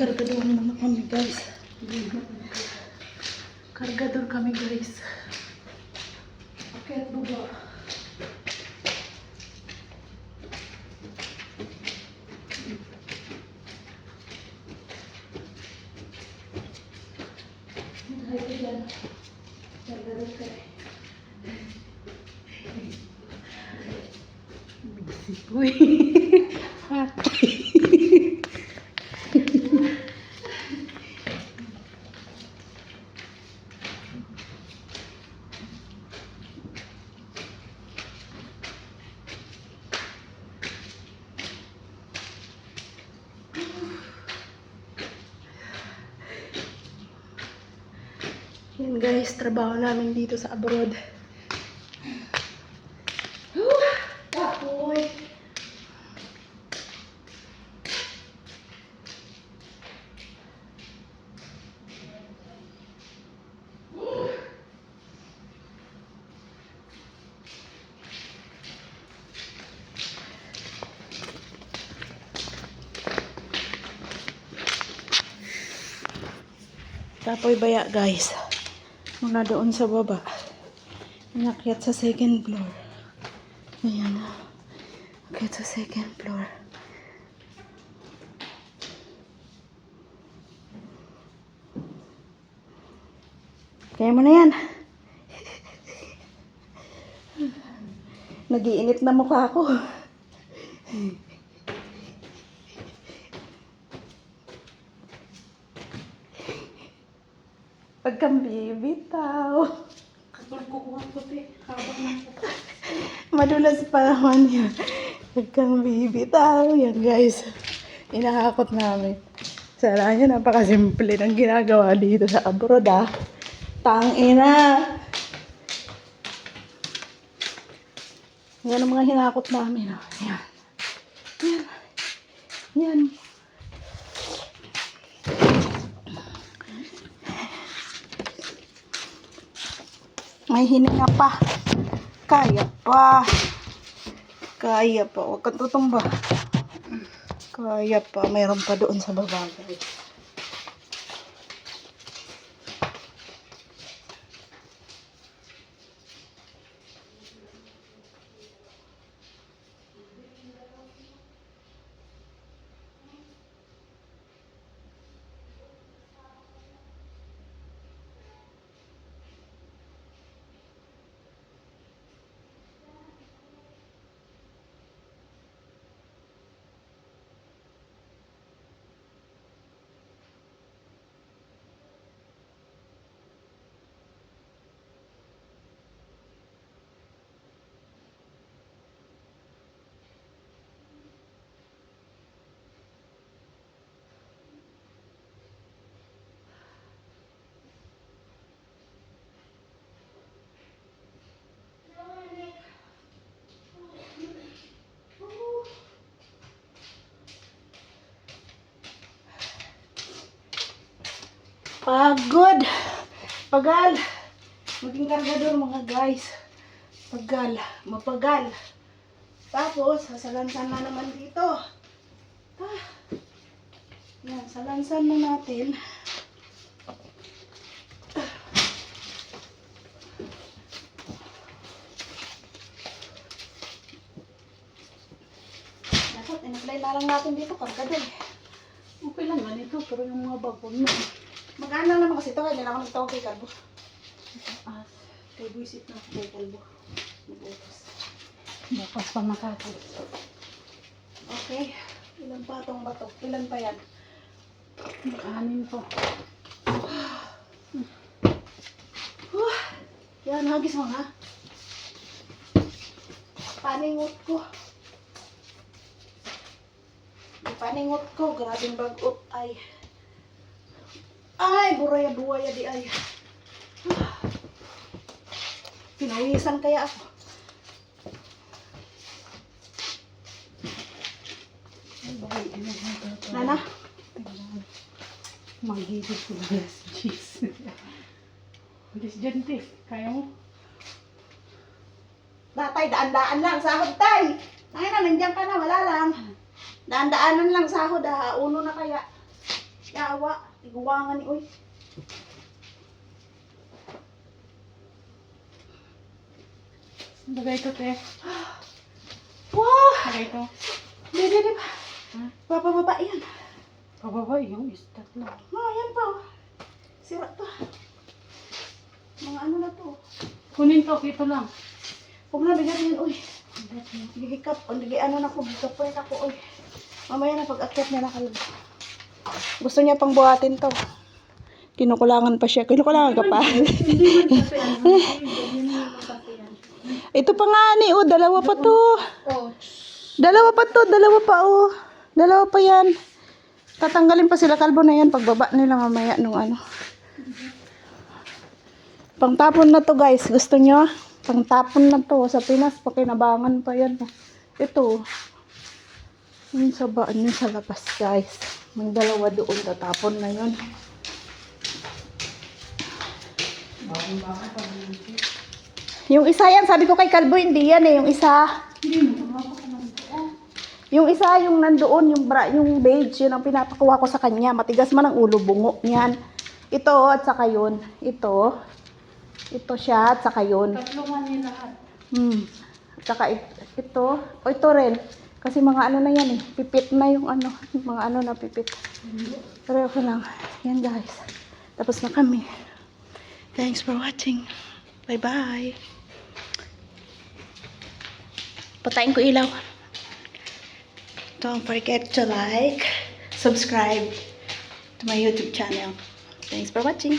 Kargador naman kami guys. Kargador kami guys. Akyat baba. Dahil ko dyan. Kargador kami. Busy po eh. Yan guys, trabaho namin dito sa abroad. Tapoy! Tapoy baya guys. Mula doon sa baba. Inakyat sa second floor. Ayan. Akyat sa second floor. Kaya mo na yan. Nag-iinit na mukha ko. Pag kang bibitaw. Kapag kukuha ko habang nakuha. Madulas pa naman yan. Pag kang bibitaw. Yan guys. Inahakot namin. Sana nyo, napakasimple ng ginagawa dito sa abroad ah. Tangina. Yan ang mga hinakot namin. Oh. Yan. Yan. Yan. May hininga pa. Kaya pa. Kaya pa. Huwag kang tutumba. Kaya pa. Mayroon pa doon sa baba. Pagod. Pagal. Maging kargador mga guys. Pagal. Mapagal. Tapos, sasalansan na naman dito. Yan, salansan na natin. Dapat, in-apply na lang natin dito, kargador. Okay lang ganito, pero yung mga bagong na. Mag-ano naman kasi ito, kaya ako nagtawag kay Kalbo. Kay buisit na kay Kalbo. Mag-utos. Bukas pa makakot. Okay. Ilan pa itong bato? Ilan pa yan? Anin po. Yan, hagis mo ha. Paningot ko. Paningot ko. Grabing bagot ay. Ay, buraya-buwaya di ay. Pinawisan kaya ako. Nana? Maghigit ko na cheese. Bilis dyan, te. Kaya mo? Tatay, daan-daan lang. Sahod, tay. Ay na, nandiyan ka na. Wala lang. Daan-daanan lang sahod, ha. Uno na kaya. Yawa. Iguwangan ni uy. Bagay ito, te. Wow! Bagay ito. Di ba? Ha? Bababa yan. Pababa yung istat lang. Oh, yan pa. Oh. Sira to. Mga ano na to. Kunin to, kito lang. Huwag na bigyan yan, uy. Gihikap. Ano na ko. Gikapoy ako, uy. Mamaya na pag-akyat niya na kalab. Gusto niya pang buhatin to. Kinukulangan pa siya. Kinukulangan ka pa. Ito pa nga ni, oh. Dalawa pa to. Oh. Dalawa pa to. Dalawa pa, oh. Dalawa pa yan. Tatanggalin pa sila kalbo na yan. Pagbaba nila mamaya nung ano. Pangtapon na to, guys. Gusto nyo? Pangtapon na to. Sa Pinas, pakinabangan pa yan. Ito. Yung sa baan yun sa labas, guys. May dalawa doon. Tatapon na yun. Yung isa yan, sabi ko kay Kalbo, hindi yan eh. Yung isa. Yung isa, yung nandoon, yung beige, yun ang pinapakuha ko sa kanya. Matigas man ang ulo, bungo niyan. Ito, at saka yun. Ito. Ito siya, at saka yun. Tatlungan niya lahat. At saka ito. O ito rin. Kasi mga ano na yan eh. Pipit na yung ano. Yung mga ano na pipit. Pero ako lang. Yan guys. Tapos na kami. Thanks for watching. Bye-bye. Patayin ko ilaw. Don't forget to like, subscribe to my YouTube channel. Thanks for watching.